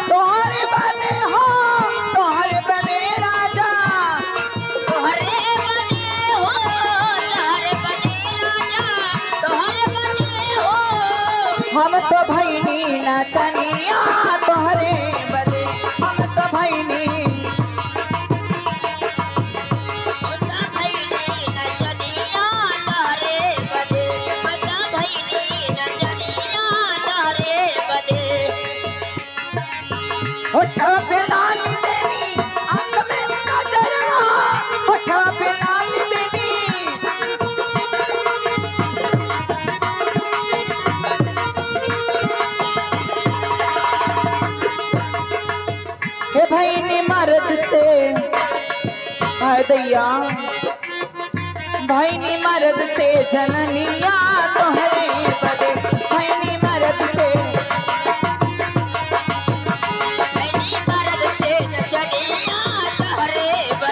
तोहरे बने हो, तोहरे बने राजा, तोहरे बने हो, तोहरे बने राजा, तोहरे बने हो। हम तो भैनी नचनिया तोहरे बदे, हम तो भैनी, बता भैनी नचनिया तोहरे बदे, बता भैनी नचनिया तोहरे बदे। होठवा पे लाल देनी, आंख में काजरवा, होठवा पे लाल देनी, हे भैनी मर्द से हाय दैया, भैनी मर्द से जननिया तोहरे बदे।